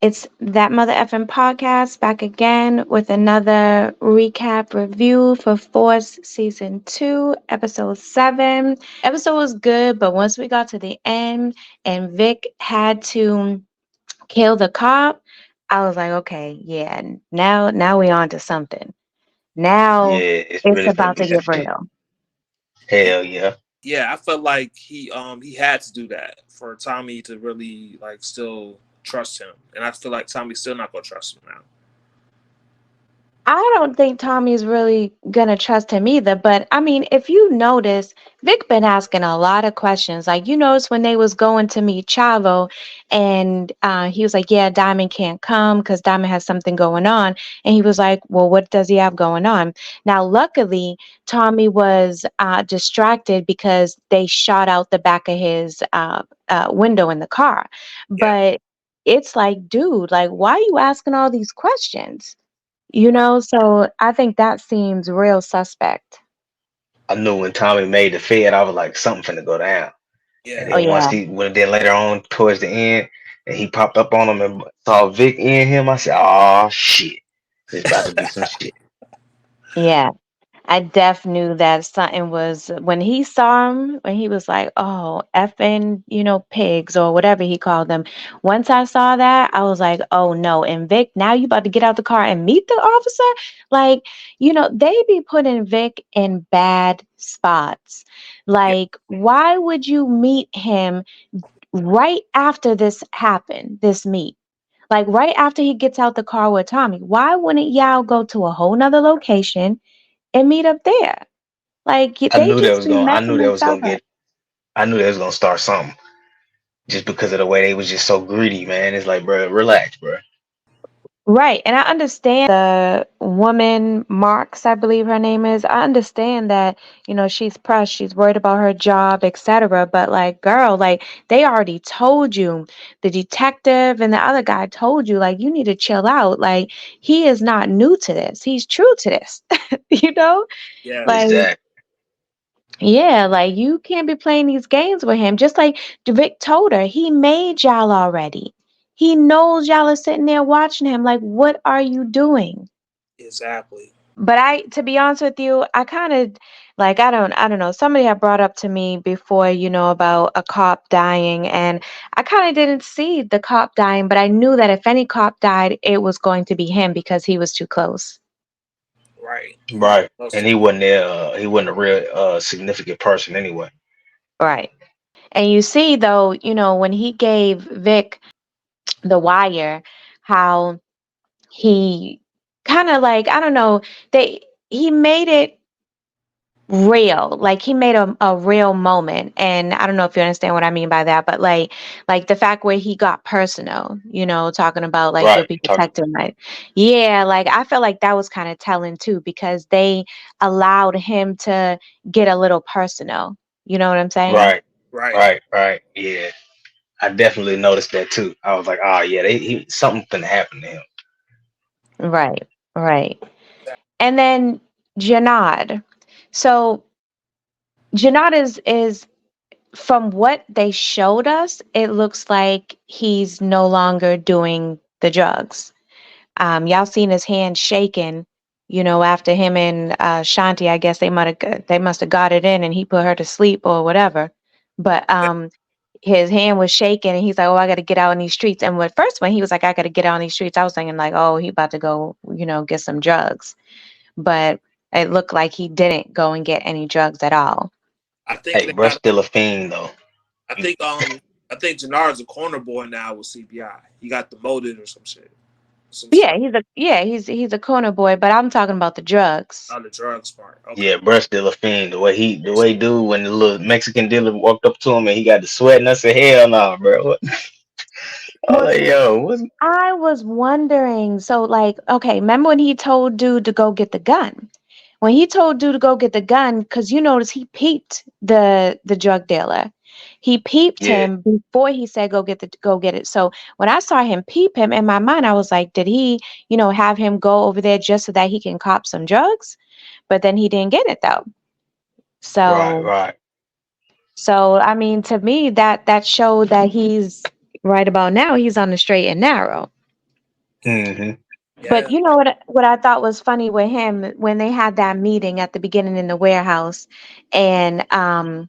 It's That Mother Effing Podcast back again with another recap review for Force Season 2, Episode 7. Episode was good, but once we got to the end and Vic had to kill the cop, I was like, okay, yeah, now we on to something. Now Yeah, it's it's really finna about be to get some shit. real. Yeah, Hell yeah. yeah, I felt like he had to do that for Tommy to really like still trust him, and I feel like Tommy's still not gonna trust him now. I don't think Tommy's really gonna trust him either. But I mean, if you notice, Vic been asking a lot of questions. Like you notice when they was going to meet Chavo, and he was like, "Yeah, Diamond can't come because Diamond has something going on." And he was like, "Well, what does he have going on?" Now, luckily, Tommy was distracted because they shot out the back of his window in the car. Yeah, But it's like, dude, like, why are you asking all these questions? right. So I think that seems real suspect. I knew when Tommy made the Fed, I was like, something finna go down. And Yeah, Oh then once yeah. then later on towards the end, and he popped up on him and saw Vic in him, I said, oh shit, there's about to be some shit. Yeah. I def knew that something was when he saw him, when he was like, "Oh, effing, pigs," or whatever he called them. Once I saw that, I was like, "Oh no!" And Vic, now you about to get out the car and meet the officer? Like, they be putting Vic in bad spots. yeah, Like, why would you meet him right after this happened? This meet. Like right after he gets out the car with Tommy, why wouldn't y'all go to a whole nother location and meet up there? Like I they knew that just was be gonna. I messing knew that was themselves gonna up. get. I knew that was gonna start something just because of the way they was just so greedy, man. It's like, bro, relax, bro. Right. And I understand the woman, Marks, I believe her name is. I understand that, she's pressed, she's worried about her job, etc. But like, girl, like they already told you, the detective and the other guy told you, like, you need to chill out. Like, he is not new to this. He's true to this. you know? yeah, Like, Exactly. yeah, like you can't be playing these games with him. Just like Vic told her, he made y'all already. He knows y'all are sitting there watching him. Like, what are you doing? exactly. But to be honest with you, I kind of like I don't know. Somebody had brought up to me before, about a cop dying, and I kind of didn't see the cop dying, but I knew that if any cop died, it was going to be him because he was too close. Right. He Right. close And to he wasn't there. He wasn't a real significant person anyway. Right. And you see though, when he gave Vic the wire, how he kind of like I don't know, they he made it real, like he made a real moment. And I don't know if you understand what I mean by that, but like the fact where he got personal, talking about like you'll Right. be Talk. protected, like yeah, like I felt like that was kind of telling too because they allowed him to get a little personal, you know what I'm saying? Right. right. Right. Right. Yeah. I definitely noticed that too. I was like, oh yeah, something finna happen to him. Right, right. And then Jenard. So Jenard is from what they showed us, it looks like he's no longer doing the drugs. Y'all seen his hand shaking, after him and Shanti. I guess they must have got it in, and he put her to sleep or whatever. But Yeah, his hand was shaking, and he's like, "Oh, I got to get out in these streets." And at first, when he was like, "I got to get out in these streets," I was thinking like, "Oh, he about to go, get some drugs." But it looked like he didn't go and get any drugs at all. I think Hey, they bruh, got. still a fiend though. I think I think Jenard's a corner boy now with CPI. He got demoted or some shit, some Yeah, stuff he's a corner boy, but I'm talking about the drugs. on the drugs part. Okay. Yeah, bruh, still a fiend. The way dude when the little Mexican dealer walked up to him and he got the sweat and I said, hell no, bro. What? I was Well, like, see, yo, what's I was wondering. So, like, okay, remember when he told dude to go get the gun? When he told dude to go get the gun, because you notice he peeped the drug dealer. He peeped yeah, him before he said go get it. So when I saw him peep him in my mind, I was like, did he, have him go over there just so that he can cop some drugs? But then he didn't get it though. right, So right. I mean, to me, that showed that he's right about now. He's on the straight and narrow. Hmm. But Yeah, you know what I thought was funny with him when they had that meeting at the beginning in the warehouse, and um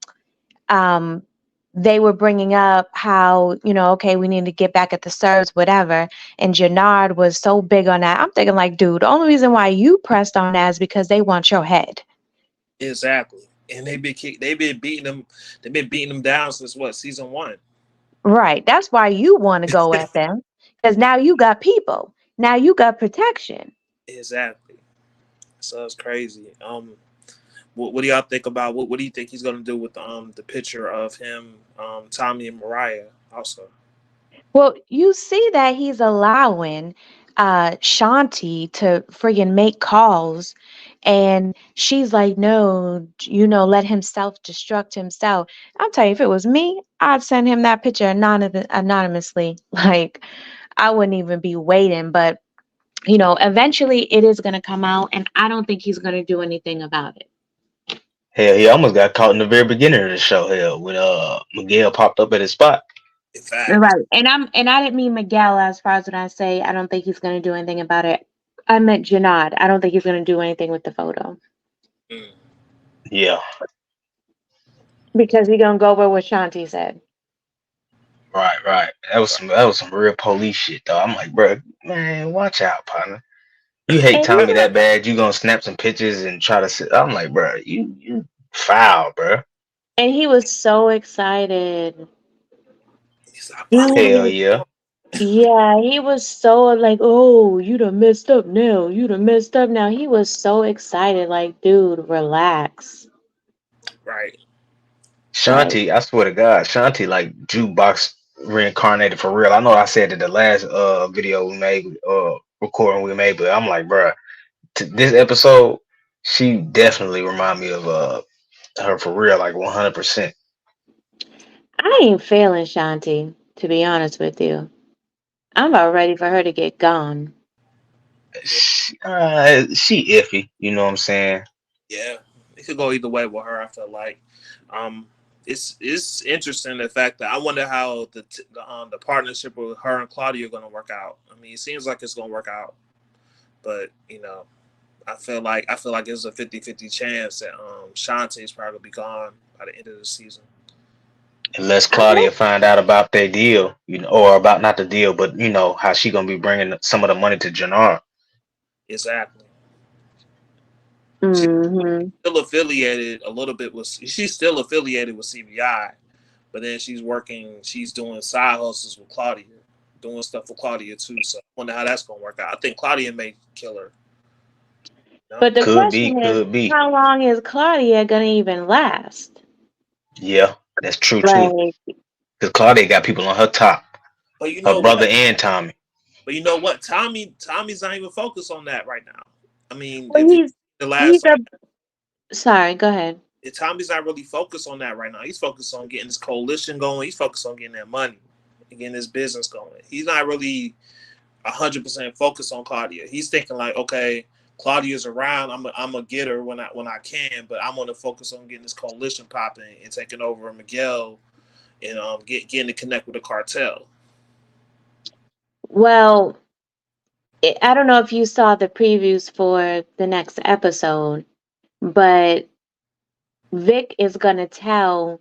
they were bringing up how, okay, we need to get back at the Serbs, whatever. And Jenard was so big on that. I'm thinking like, dude, the only reason why you pressed on that is because they want your head. exactly. And they've been beating them. They've been beating them down since what, season one? Right. That's why you want to go at them. Because now you got people. Now you got protection. Exactly. So it's crazy. What do y'all think about what do you think he's gonna do with the picture of him, Tommy and Mariah also? Well, you see that he's allowing Shanti to friggin' make calls, and she's like, no, let him self-destruct himself. I'll tell you, if it was me, I'd send him that picture anonymously. Like, I wouldn't even be waiting. But, eventually it is going to come out, and I don't think he's going to do anything about it. Hell, he almost got caught in the very beginning of the show. Hell, when Miguel popped up at his spot. In fact, Right. And I didn't mean Miguel as far as when I say I don't think he's gonna do anything about it. I meant Jenard. I don't think he's gonna do anything with the photo. mm, Yeah, Because he's gonna go with what Shanti said. right. That was some real police shit though. I'm like, bro, man, watch out, partner. You hate And he Tommy was that bad, you gonna snap some pictures and try to sit. I'm like, bro, you foul, bro. and he was so excited. he's like, follow him. Hell Dude, yeah. yeah, he was so like, oh, you done messed up now. You done messed up now. He was so excited, like, dude, relax. Right. Like, Shanti, I swear to God, Shanti like jukebox reincarnated for real. I know I said it the last video we made, recording we made, but I'm like, bro, this episode, she definitely remind me of her for real, like 100%. I ain't feeling Shanti, to be honest with you. I'm about ready for her to get gone. Yeah. She iffy, you know what I'm saying? Yeah. It could go either way with her. I feel like, um, it's interesting the fact that I wonder how the partnership with her and Claudia are gonna work out. I mean, it seems like it's gonna work out, but I feel like it's a 50-50 chance that Shanti is probably gonna be gone by the end of the season. Unless I hope. Claudia find out about their deal, or about not the deal, but how she gonna be bringing some of the money to Jenard. Exactly. She's Hmm. still affiliated a little bit with. She's still affiliated with CBI, but then she's working. She's doing side hustles with Claudia, doing stuff with Claudia too. So I wonder how that's gonna work out. I think Claudia may kill her. No, But the Could be, question is, could be. how long is Claudia gonna even last? Yeah, that's true too. Like, Because Claudia got people on her top, but you her know brother what? and Tommy. But you know what? Tommy's not even focused on that right now. I mean, well, if you the he's last, a. Sorry, go ahead. Tommy's not really focused on that right now. He's focused on getting his coalition going. He's focused on getting that money, and getting his business going. He's not really 100% focused on Claudia. He's thinking like, okay, Claudia's around. I'm gonna get her when I can, but I'm gonna focus on getting this coalition popping and taking over Miguel and getting to connect with the cartel. Well, I don't know if you saw the previews for the next episode, but Vic is gonna tell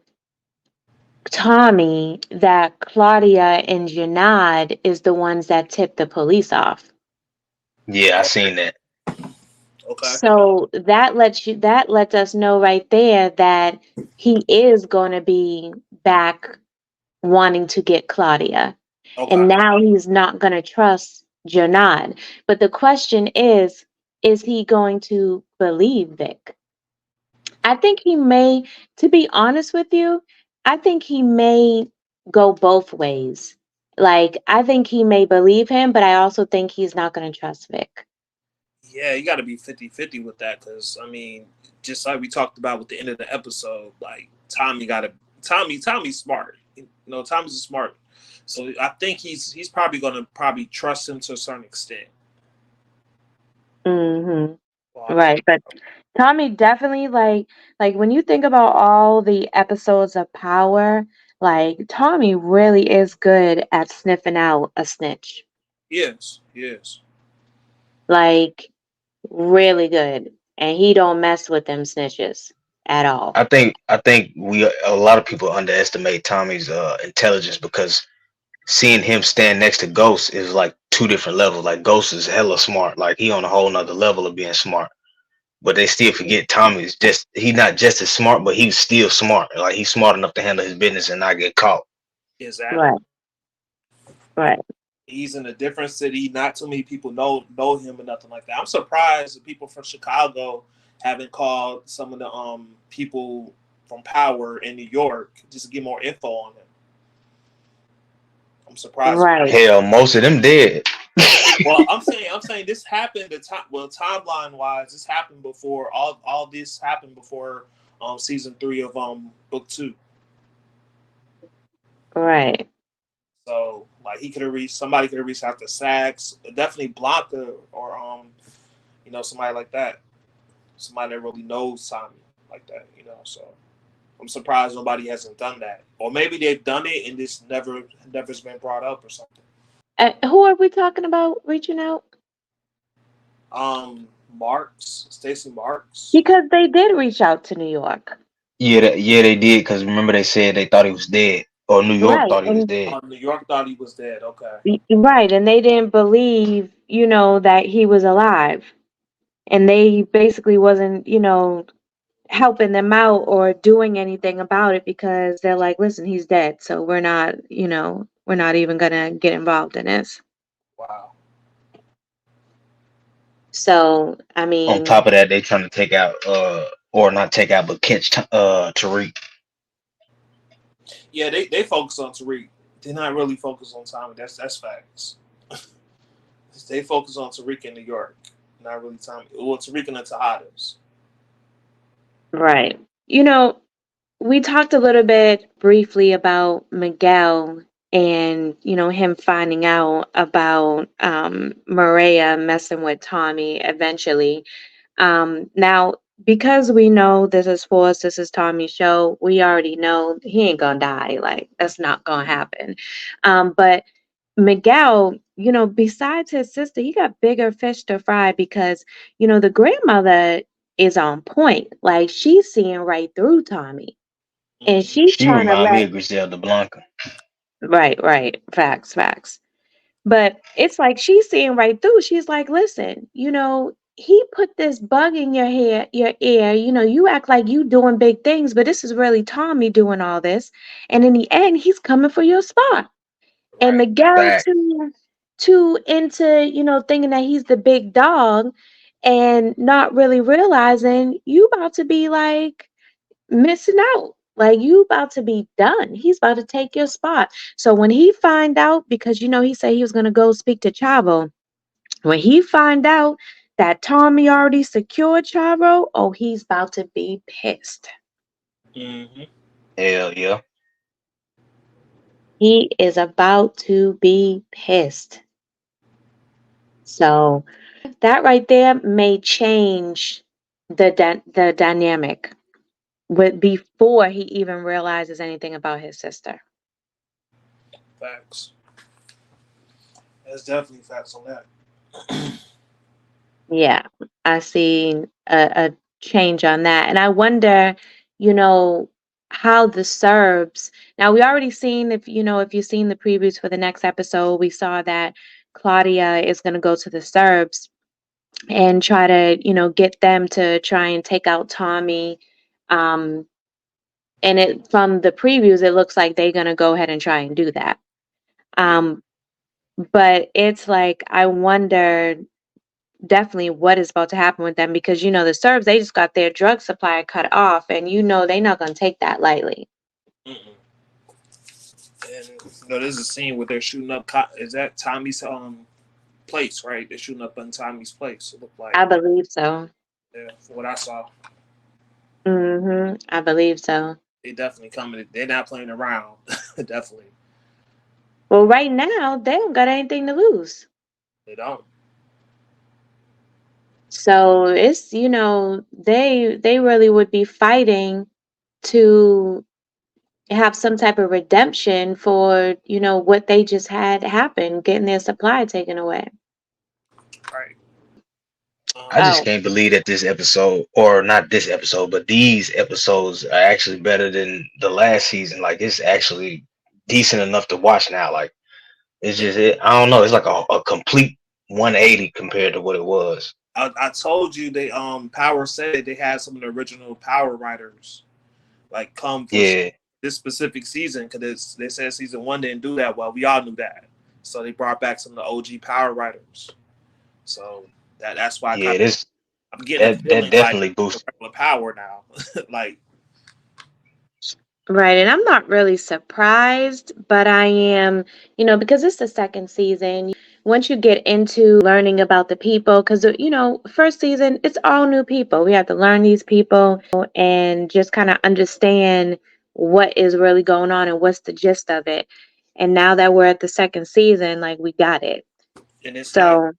Tommy that Claudia and Jenad is the ones that tipped the police off. Yeah, I Oh, seen that. okay, So that lets us know right there that he is going to be back wanting to get Claudia. okay, And now he's not going to trust Janad. But the question is he going to believe Vic? I think he may, to be honest with you, I think he may go both ways. Like, I think he may believe him, but I also think he's not going to trust Vic. yeah, you got to be 50-50 with that because I mean, just like we talked about with the end of the episode, like Tommy's smart. Tommy's smart, so I think he's probably gonna probably trust him to a certain extent. Hmm. Well, I think Right. But Tommy definitely like when you think about all the episodes of Power, like Tommy really is good at sniffing out a snitch. Yes, yes. Like really good. And he don't mess with them snitches at all. I think we a lot of people underestimate Tommy's intelligence because seeing him stand next to Ghost is like two different levels. Like Ghost is hella smart. Like he on a whole nother level of being smart. But they still forget Tommy is just he not just as smart, but he's still smart. Like he's smart enough to handle his business and not get caught. Exactly. Right, right. He's in a different city. Not too many people know him or nothing like that. I'm surprised that people from Chicago haven't called some of the people from Power in New York just to get more info on him. I'm surprised about Right. that. Hell, most of them dead. Well, I'm saying this happened the time. Well, timeline wise, this happened before all this happened before season 3 of book 2. Right. So like he could have reached somebody could have reached out to Sax, definitely Blanca or somebody like that, somebody that really knows Tommy like that. So I'm surprised nobody hasn't done that, or maybe they've done it and this never's been brought up or something. Who are we talking about reaching out? Marks, Stacy Marks. Because they did reach out to New York. Yeah, they did. Cause remember they said they thought he was dead, or New York Right. thought he was dead. New York thought he was dead. Okay. Right. And they didn't believe, that he was alive. And they basically wasn't, helping them out or doing anything about it because they're like, listen, he's dead. So we're not even gonna get involved in this. Wow. So, I On mean, top of that, they trying to take out or not take out, but catch Tariq. Yeah, they focus on Tariq. They're not really focused on Tommy. That's facts. They focus on Tariq in New York, not really Tommy. Well, Tariq and the Tejadas. right. We talked a little bit briefly about Miguel and, him finding out about Maria messing with Tommy eventually. Now, because we know this is Tommy's show, we already know he ain't gonna die. Like, that's not gonna happen. But Miguel, besides his sister, he got bigger fish to fry because, the grandmother is on point. Like, she's seeing right through Tommy. And Mm-hmm. she's She trying to remind me let of Griselda Blanca. right, facts, facts. But it's like she's seeing right through. She's like, listen, he put this bug in your ear. You act like you doing big things, but this is really Tommy doing all this. And in the end, he's coming for your spot. And Right. Miguel Fact. too into, thinking that he's the big dog and not really realizing you about to be like missing out. Like you about to be done. He's about to take your spot. So when he find out, because he said he was gonna go speak to Chavo, when he find out that Tommy already secured Chavo, oh, he's about to be pissed. Mm-hmm. Hell yeah. He is about to be pissed. So that right there may change the dynamic with before he even realizes anything about his sister. Facts. There's definitely facts on that. Yeah, I see a change on that. And I wonder, you know, how the Serbs now we already seen if you've seen the previews for the next episode, we saw that Claudia is gonna go to the Serbs and try to, get them to try and take out Tommy. Um, and it from the previews, it looks like they're gonna go ahead and try and do that. Yeah. Um, but it's like I wonder definitely what is about to happen with them because the Serbs they just got their drug supply cut off and they're not going to take that lightly. Mm-mm. And there's a scene where they're shooting up. Is that Tommy's place? Right? They're shooting up on Tommy's place. It looked like, I believe so. yeah, from what I saw, I believe so. they definitely coming. They're not playing around. Definitely, Well, right now they don't got anything to lose, they don't. so it's they really would be fighting to have some type of redemption for, what they just had happen, getting their supply taken away. Right. I Um, just Oh, can't believe that this episode, or not this episode, but these episodes are actually better than the last season. Like it's actually decent enough to watch now. Like it's just, I don't know. It's like a complete 180 compared to what it was. I told you they Power said they had some of the original Power writers like come for Yeah, this specific season because they said season one didn't do that well. We all knew that, so they brought back some of the OG Power writers. So that's why yeah. This I'm getting a that feeling like definitely the boosts. regular Power now. Like right. And I'm not really surprised, but I am, because it's the second season. Once you get into learning about the people, because, first season, it's all new people. We have to learn these people and just kind of understand what is really going on and what's the gist of it. And now that we're at the second season, like, we got it. and So,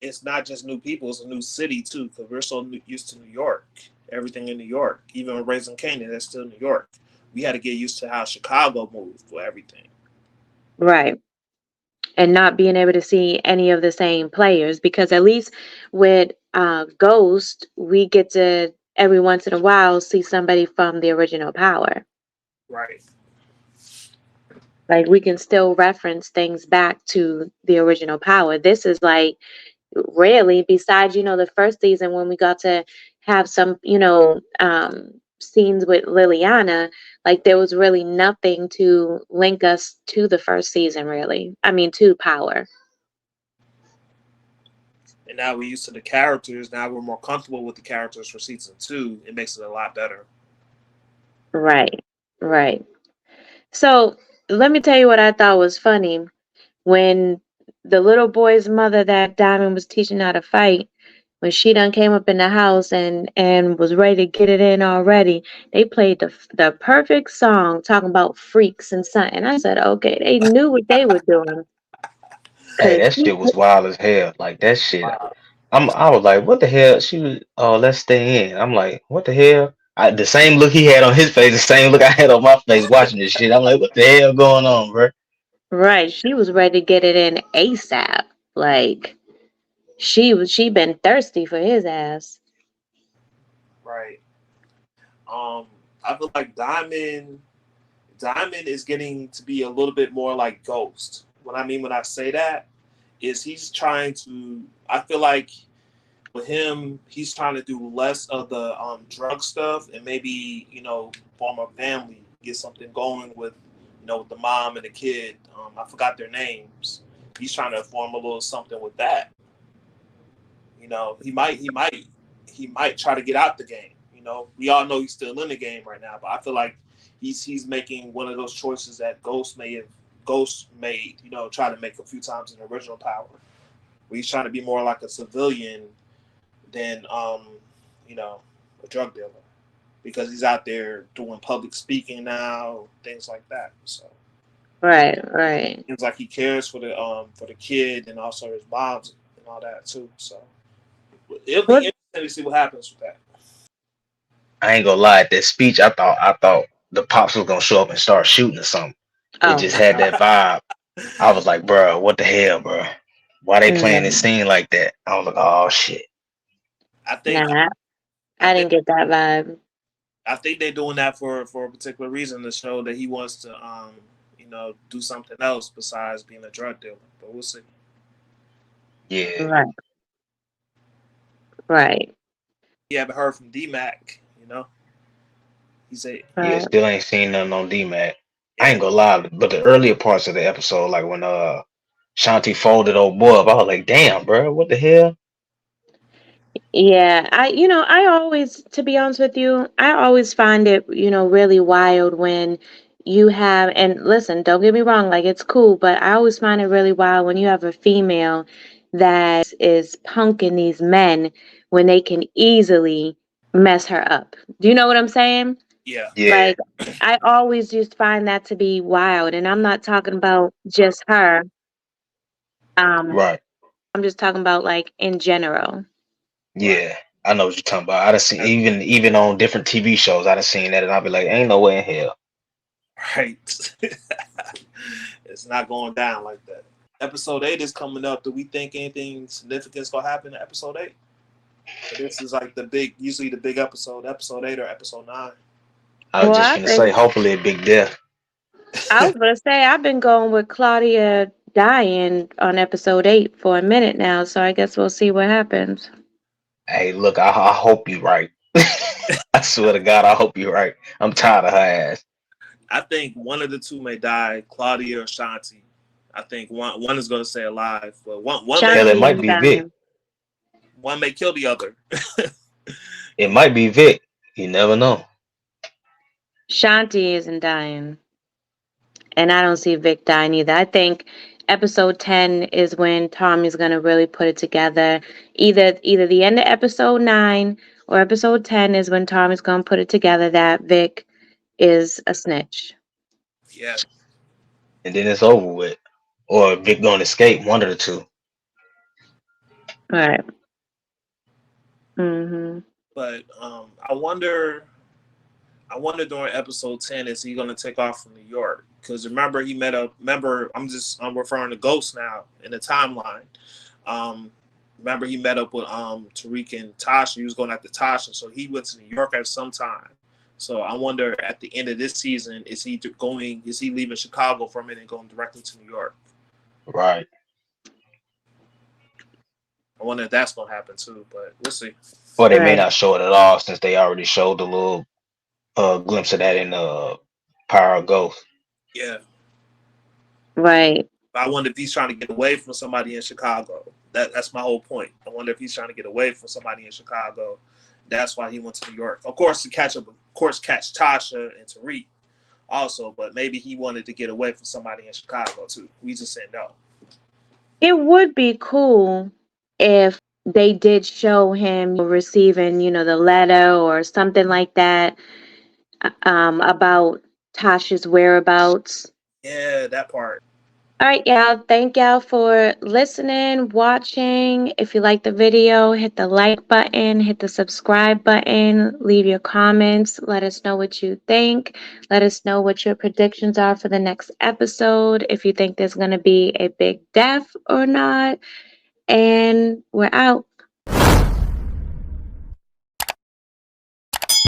it's not just new people; it's a new city too. Because we're so used to New York, everything in New York. Even Raising Canaan, that's still New York. We had to get used to how Chicago moved for everything. right. And not being able to see any of the same players, because at least with Ghost, we get to every once in a while see somebody from the original Power. Right. Like we can still reference things back to the original Power. This is like rarely, besides, the first season when we got to have some, scenes with Liliana, like there was really nothing to link us to the first season, really. I mean, to Power. And now we're used to the characters. Now we're more comfortable with the characters for season two. It makes it a lot better. Right, right. So let me tell you what I thought was funny when the little boy's mother that Diamond was teaching how to fight, when she done came up in the house and was ready to get it in already, they played the perfect song talking about freaks and something. I said, okay, they knew what they were doing. Hey, Cause that he, shit was wild as hell. Like that shit. Wow. I was like, what the hell? She was, oh, let's stay in. I'm like, what the hell? The same look he had on his face, the same look I had on my face watching this shit. I'm like, what the hell going on, bro? right, she was ready to get it in ASAP. Like she been thirsty for his ass. Right. Um, I feel like Diamond is getting to be a little bit more like Ghost. What I mean when I say that is he's trying to. I feel like with him, he's trying to do less of the drug stuff and maybe form a family, get something going with with the mom and the kid. I forgot their names. He's trying to form a little something with that. He might try to get out the game. We all know he's still in the game right now, but I feel like he's making one of those choices that Ghost made. Try to make a few times in the original Power, where he's trying to be more like a civilian than a drug dealer, because he's out there doing public speaking now, things like that. So Right, right. it seems like he cares for the kid and also his moms and all that too. So it'll be What? interesting to see what happens with that. I ain't gonna lie, at that speech, I thought the pops was gonna show up and start shooting or something. It Oh, just had that vibe. I was like, bro, what the hell, bro? Why they playing this no, scene like that? I was like, oh shit. I think nah, I I think didn't get that vibe. I think they're doing that for a particular reason to show that he wants to do something else besides being a drug dealer. But we'll see. Yeah, Right, right, You haven't heard from D Mac. He said, yeah. right. Still ain't seen nothing on D-Mac. I yeah, ain't gonna lie, but the earlier parts of the episode, like when Shanti folded old boy up, I was like, damn, bro, what the hell? Yeah, I always, to be honest with you, I always find it, really wild when you have, and listen, don't get me wrong, like it's cool, but I always find it really wild when you have a female that is punking these men when they can easily mess her up. Do you know what I'm saying? yeah, Yeah, Like, I always just find that to be wild, and I'm not talking about just her. Um, right. I'm just talking about like in general. right. Yeah, I know what you're talking about. I done seen even on different TV shows. I done seen that, and I'll be like, ain't no way in hell. Right. It's not going down like that. Episode 8 is coming up. Do we think anything significant is gonna happen in episode 8? This is like the big, usually the big episode, episode 8 or episode 9. I was Well, just I gonna think say, hopefully a big death. I was gonna say I've been going with Claudia dying on episode 8 for a minute now, so I guess we'll see what happens. Hey, look, I hope you right. I swear to God, I hope you're right. I'm tired of her ass. I think one of the two may die, Claudia or Shanti. I think one is gonna stay alive, but Hell, it Shanti might ain't be Vic. dying. one may kill the other. It might be Vic. You never know. Shanti isn't dying. And I don't see Vic dying either. I think episode 10 is when Tommy's gonna really put it together. Either the end of episode 9 or episode 10 is when Tommy's gonna put it together that Vic is a snitch. Yeah, And then it's over with. Or Vic gonna escape, one of the two. All right. Mm-hmm. but I wonder during episode 10 is he gonna take off from New York? Because remember he met up. Remember I'm referring to Ghost now in the timeline. Um, remember he met up with Tariq and Tasha. He was going after Tasha, so he went to New York at some time. So I wonder at the end of this season, is he leaving Chicago for a minute and going directly to New York? Right. I wonder if that's gonna happen too, but we'll see. Or they may Right. not show it at all since they already showed a little glimpse of that in Power of Ghost. Yeah. Right. I wonder if he's trying to get away from somebody in Chicago. That's my whole point. I wonder if he's trying to get away from somebody in Chicago. That's why he went to New York. Of course, to catch Tasha and Tariq also, but maybe he wanted to get away from somebody in Chicago too. We just said no. It would be cool if they did show him receiving, the letter or something like that, about Tasha's whereabouts. Yeah, that part. All right, y'all. Thank y'all for listening, watching. If you like the video, hit the like button, hit the subscribe button, leave your comments. Let us know what you think. Let us know what your predictions are for the next episode. If you think there's going to be a big death or not. And we're out.